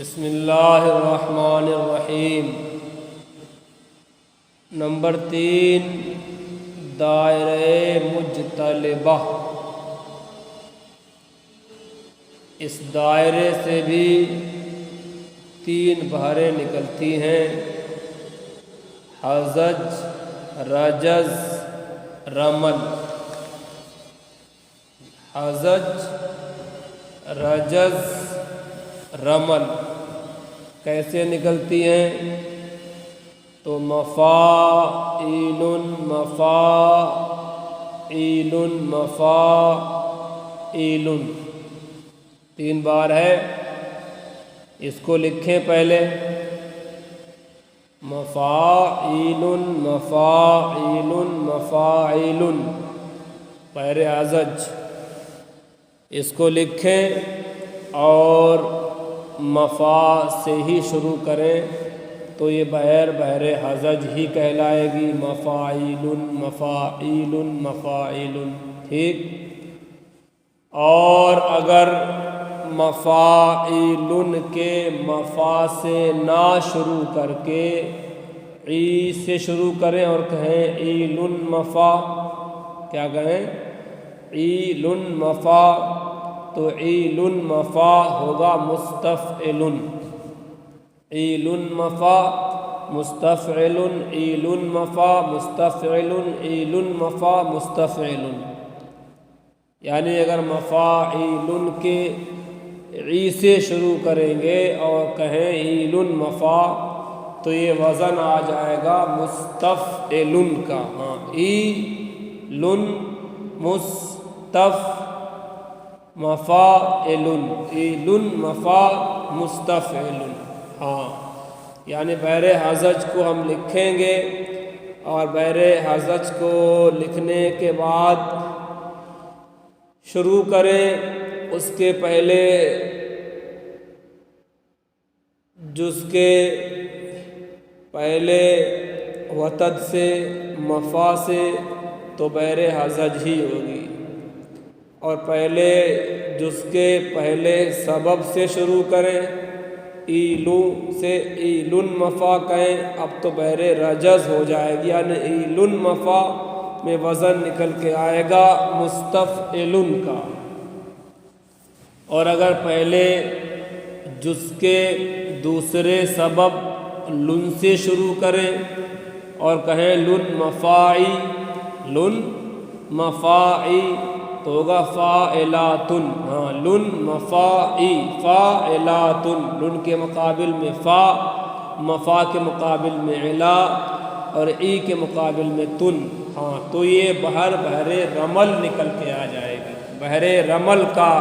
بسم اللہ الرحمن الرحیم۔ نمبر 3، دائرہ مجتلبہ۔ اس دائرے سے بھی 3 بحریں نکلتی ہیں: حزج، رجز، رمل۔ حزج، رجز، رمل کیسے نکلتی ہیں؟ تو مفاعیل، مفاعیل، مفاعیل 3 بار ہے۔ اس کو لکھیں پہلے: مفاعیل، مفاعیل، مفاعیل، بحر حزج۔ اس کو لکھیں اور مفا سے ہی شروع کریں تو یہ بحر حزج ہی کہلائے گی۔ مفاعیل، مفاعیل، مفاعیل، ٹھیک۔ اور اگر مفاعیل کے مفا سے نہ شروع کر کے ای سے شروع کریں اور کہیں ایل مفا، کیا کہیں؟ ایل مفا، تو ایل مفا ہوگا مستفعل، ایل مفا مستفعل، ایل مفا مستفعل، ایل مفا مستفعل۔ یعنی اگر مفاعیل کے ای سے شروع کریں گے اور کہیں ایل مفا تو یہ وزن آ جائے گا مستفعل کا۔ ہاں، ایل مفاعل، ایل مفا مستفعل۔ ہاں، یعنی بحر حزج کو ہم لکھیں گے اور بحر حزج کو لکھنے کے بعد شروع کریں، اس کے پہلے جز کے پہلے وتد سے مفا سے تو بحر حزج ہی ہوگی، اور پہلے جز کے پہلے سبب سے شروع کریں، ایلو سے ایل مفا کہیں، اب تو بحر رجز ہو جائے گی، یعنی ایل مفا میں وزن نکل کے آئے گا مستفعل کا۔ اور اگر پہلے جز کے دوسرے سبب لن سے شروع کریں اور کہیں لن مفاعی، لن مفاعی تو ہوگا فاعلات۔ ہاں، لن مفاعی فاعلات، لن کے مقابل میں فا، مفا کے مقابل میں علا اور ای کے مقابل میں تن۔ ہاں، تو یہ بحر رمل نکل کے آ جائے گی، بحر رمل کا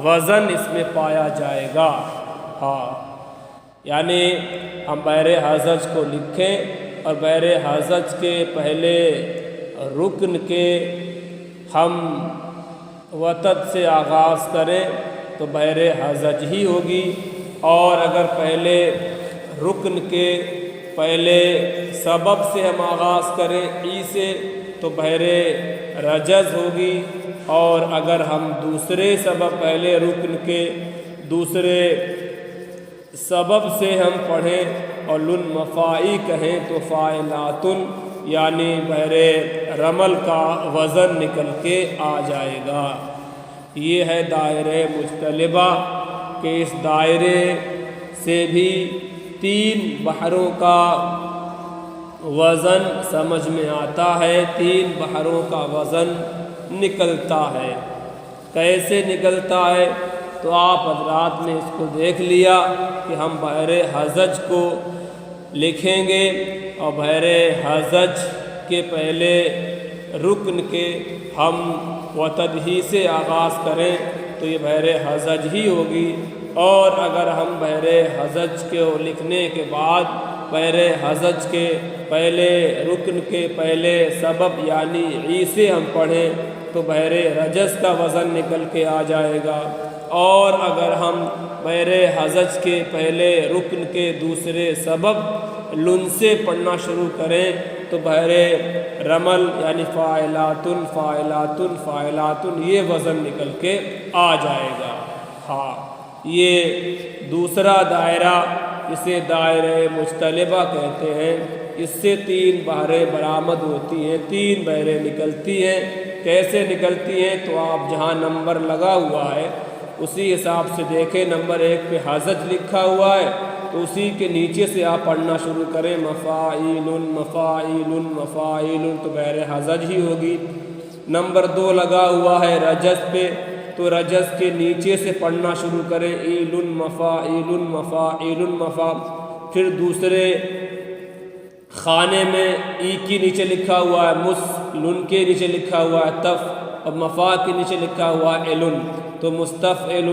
وزن اس میں پایا جائے گا۔ ہاں، یعنی ہم بحر حزج کو لکھیں اور بحر حزج کے پہلے رکن کے ہم وتد سے آغاز کریں تو بحر حزج ہی ہوگی، اور اگر پہلے رکن کے پہلے سبب سے ہم آغاز کریں ای سے تو بحر رجز ہوگی، اور اگر ہم دوسرے سبب پہلے رکن کے دوسرے سبب سے ہم پڑھیں اور لن مفاعی کہیں تو فاعلات، یعنی بحر رمل کا وزن نکل کے آ جائے گا۔ یہ ہے دائرہ مجتلبہ کہ اس دائرے سے بھی 3 بحروں کا وزن سمجھ میں آتا ہے، 3 بحروں کا وزن نکلتا ہے۔ کیسے نکلتا ہے؟ تو آپ حضرات نے اس کو دیکھ لیا کہ ہم بحر حزج کو لکھیں گے اور بحر حزج کے پہلے رکن کے ہم وتد ہی سے آغاز کریں تو یہ بحر حزج ہی ہوگی، اور اگر ہم بحر حزج کو لکھنے کے بعد بحر حزج کے پہلے رکن کے پہلے سبب یعنی ای سے ہم پڑھیں تو بحر رجز کا وزن نکل کے آ جائے گا، اور اگر ہم بحر حزج کے پہلے رکن کے دوسرے سبب لن سے پڑھنا شروع کریں تو بحر رمل یعنی فاعلات فاعلات فاعلات یہ وزن نکل کے آ جائے گا۔ ہاں، یہ دوسرا دائرہ اسے دائرہ مجتلبہ کہتے ہیں۔ اس سے 3 بحریں برآمد ہوتی ہیں، 3 بحریں نکلتی ہیں۔ کیسے نکلتی ہیں؟ تو آپ جہاں نمبر لگا ہوا ہے اسی حساب سے دیکھیں، نمبر 1 پہ حضج لکھا ہوا ہے تو اسی کے نیچے سے آپ پڑھنا شروع کریں، مفاعیل مفاعیل مفاعیل، تو بحر حضج ہی ہوگی۔ نمبر 2 لگا ہوا ہے رجز پہ، تو رجز کے نیچے سے پڑھنا شروع کریں، ایل مفاعیل مفاعیل مفا۔ پھر دوسرے خانے میں ای کے نیچے لکھا ہوا ہے مس، لن کے نیچے لکھا ہوا ہے تف، اور مفا کے نیچے لکھا ہوا ہے علن، تو مستفعل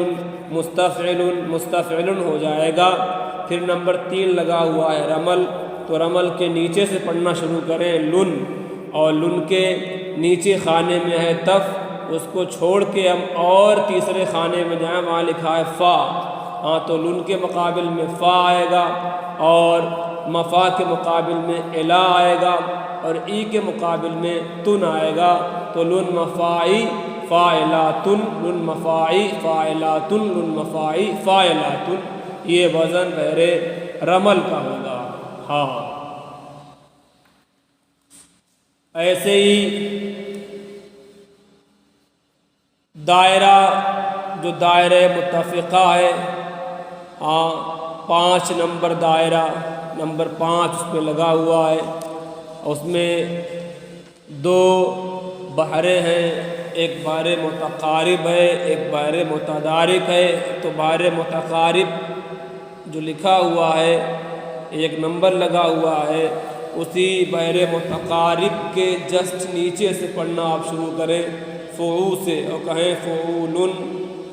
مستفعل مستفعل ہو جائے گا۔ پھر نمبر 3 لگا ہوا ہے رمل، تو رمل کے نیچے سے پڑھنا شروع کریں لن، اور لن کے نیچے خانے میں ہے تف، اس کو چھوڑ کے ہم اور تیسرے خانے میں جائیں، وہاں لکھا ہے فا، ہاں تو لن کے مقابل میں فا آئے گا، اور مفا کے مقابل میں الا آئے گا، اور ای کے مقابل میں تن آئے گا، تو لن مفاعی فاعلاتن، لن مفاعی فاعلاتن، لن مفاعی فاعلاتن، یہ وزن بحر رمل کا ہوگا۔ ہاں ایسے ہی دائرہ جو دائرہ متفقہ ہے، ہاں 5 نمبر دائرہ، نمبر 5 اس پہ لگا ہوا ہے، اس میں 2 بحریں ہیں، ایک بحر متقارب ہے، ایک بحر متدارک ہے۔ تو بحر متقارب جو لکھا ہوا ہے، ایک نمبر لگا ہوا ہے، اسی بحر متقارب کے جسٹ نیچے سے پڑھنا آپ شروع کریں فعو سے، اور کہیں فعولن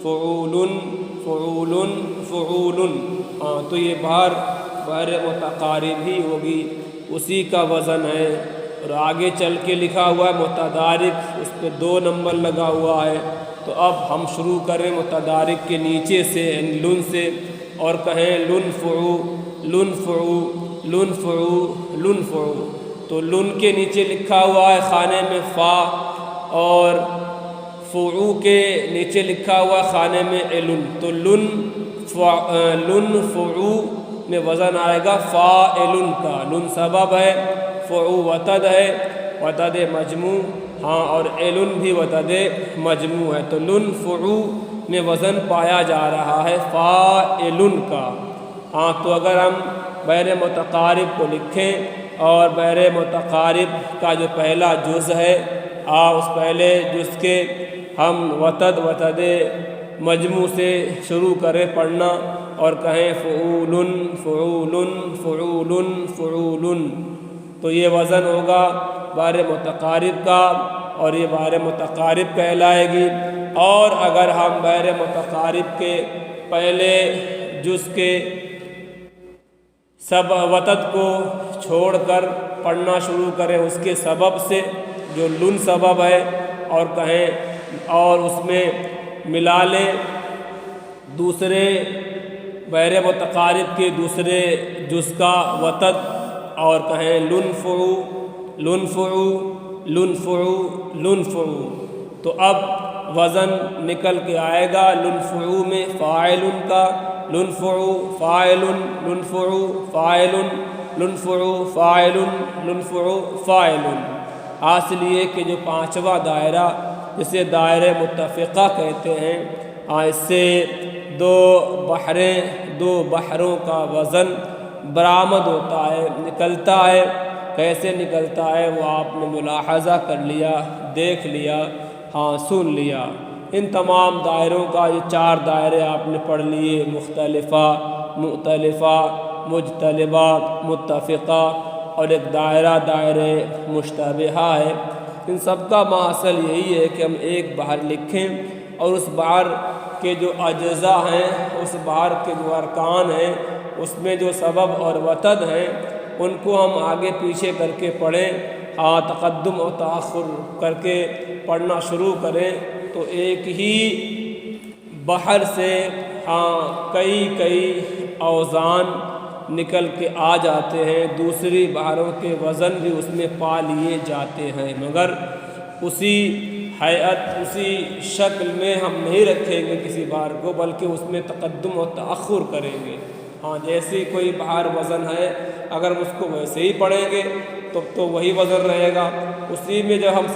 فعولن فعولن فعولن، ہاں تو یہ بحر متقارب ہی ہوگی، اسی کا وزن ہے۔ اور آگے چل کے لکھا ہوا ہے متدارک، اس پہ 2 نمبر لگا ہوا ہے، تو اب ہم شروع کریں متدارک کے نیچے سے لن سے، اور کہیں لن فعو لن فعو لن فعو لن فعو، تو لن کے نیچے لکھا ہوا ہے خانے میں فا، اور فعو کے نیچے لکھا ہوا ہے خانے میں علن، تو لن فعو میں وزن آئے گا فاعلن کا، لن سبب ہے، فعو وتد ہے، وتد مجموع، ہاں اور علن بھی وتد مجموع ہے، تو لن فعو میں وزن پایا جا رہا ہے فاعلن کا۔ ہاں تو اگر ہم بحر متقارب کو لکھیں، اور بحر متقارب کا جو پہلا جز ہے، اس پہلے جز کے ہم وتد مجموع سے شروع کریں پڑھنا، اور کہیں فعولن فعولن فعولن فعولن، تو یہ وزن ہوگا بحر متقارب کا، اور یہ بحر متقارب کہلائے گی۔ اور اگر ہم بحر متقارب کے پہلے جز کے وتد کو چھوڑ کر پڑھنا شروع کریں اس کے سبب سے جو لن سبب ہے، اور کہیں اور اس میں ملا لیں دوسرے بحر متقارب کے دوسرے جز کا وتد، اور کہیں لن فعو لن فعو لن فعو لن فعو، تو اب وزن نکل کے آئے گا لن فعو میں فاعلن کا، لن فعو فاعلن لن فعو فاعلن لن فعو فاعلن لن فعو فاعلن۔ حاصل یہ کہ جو 5واں دائرہ جسے دائرہ متفقہ کہتے ہیں، اس سے 2 بحروں کا وزن برآمد ہوتا ہے، نکلتا ہے۔ کیسے نکلتا ہے وہ آپ نے ملاحظہ کر لیا، دیکھ لیا، ہاں سن لیا۔ ان تمام دائروں کا یہ 4 دائرے آپ نے پڑھ لیے، مختلفہ، مؤتلفہ، مجتلبہ، متفقہ، اور ایک دائرہ مشتبہہ ہے۔ ان سب کا ماحصل یہی ہے کہ ہم ایک بحر لکھیں، اور اس بحر کے جو اجزاء ہیں، اس بحر کے جو ارکان ہیں، اس میں جو سبب اور وتد ہیں، ان کو ہم آگے پیچھے کر کے پڑھیں، تقدم و تاخر کر کے پڑھنا شروع کریں، تو ایک ہی بحر سے کئی اوزان نکل کے آ جاتے ہیں، دوسری بحروں کے وزن بھی اس میں پا لیے جاتے ہیں، مگر اسی ہیئت اسی شکل میں ہم نہیں رکھیں گے کسی بار کو، بلکہ اس میں تقدم و تأخر کریں گے۔ ہاں جیسے کوئی بار وزن ہے، اگر اس کو ویسے ہی پڑھیں گے تو وہی وزن رہے گا، اسی میں جب ہم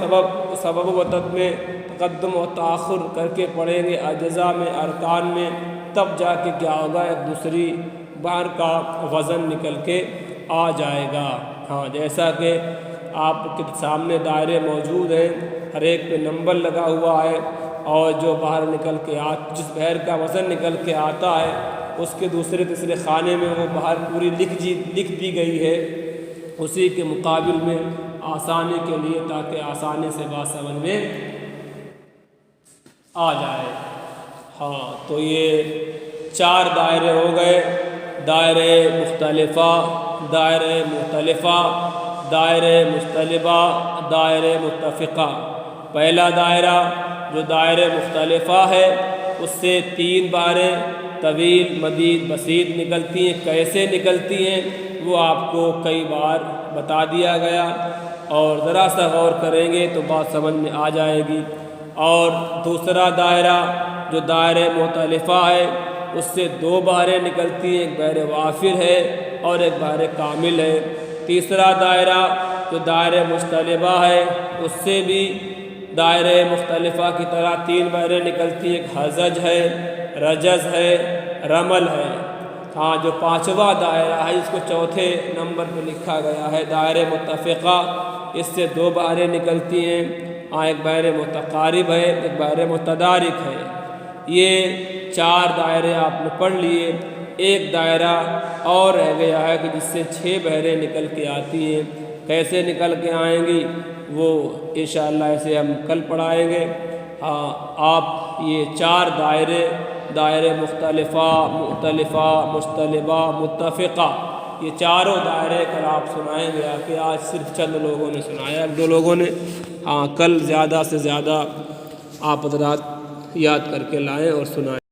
سبب و وتد میں تقدم و تأخر کر کے پڑھیں گے اجزاء میں، ارکان میں، تب جا کے کیا ہوگا، ایک دوسری بار کا وزن نکل کے آ جائے گا۔ ہاں جیسا کہ آپ کے سامنے دائرے موجود ہیں، ہر ایک پہ نمبر لگا ہوا ہے، اور جو باہر نکل کے جس بحر کا وزن نکل کے آتا ہے اس کے دوسرے تیسرے خانے میں وہ باہر پوری لکھ دی گئی ہے، اسی کے مقابل میں آسانی کے لیے، تاکہ آسانی سے بات سمجھ میں آ جائے۔ ہاں تو یہ 4 دائرے ہو گئے، دائرے مختلفہ، دائرے مختلفہ، دائرے مختلفہ، دائرے متفقہ۔ پہلا دائرہ جو دائرے مختلفہ ہے اس سے 3 باریں طویل، مدید، بسیط نکلتی ہیں۔ کیسے نکلتی ہیں وہ آپ کو کئی بار بتا دیا گیا، اور ذرا سا غور کریں گے تو بات سمجھ میں آ جائے گی۔ اور دوسرا دائرہ جو دائرے مختلفہ ہے اس سے 2 باریں نکلتی ہیں، ایک بحر وافر ہے اور ایک بحر کامل ہے۔ تیسرا دائرہ جو دائرے مختلفہ ہے اس سے بھی دائرے مختلفہ کی طرح 3 بحریں نکلتی ہیں، ایک حزج ہے، رجز ہے، رمل ہے۔ ہاں جو 5واں دائرہ ہے اس کو چوتھے نمبر پہ لکھا گیا ہے، دائرے متفقہ، اس سے 2 بحریں نکلتی ہیں، ایک بحر متقارب ہے، ایک بحر متدارک ہے۔ یہ 4 دائرے آپ نے پڑھ لیے۔ ایک دائرہ اور رہ گیا ہے کہ جس سے 6 بحریں نکل کے آتی ہیں، کیسے نکل کے آئیں گی وہ انشاءاللہ اسے ہم کل پڑھائیں گے۔ ہاں آپ یہ 4 دائرے مختلفہ، مختلفہ، مختلفہ، متفقہ، یہ چاروں دائرے کل آپ سنائیں گے، کہ آج صرف چند لوگوں نے سنایا، 1-2 لوگوں نے۔ ہاں کل زیادہ سے زیادہ آپ حضرات یاد کر کے لائیں اور سنائیں۔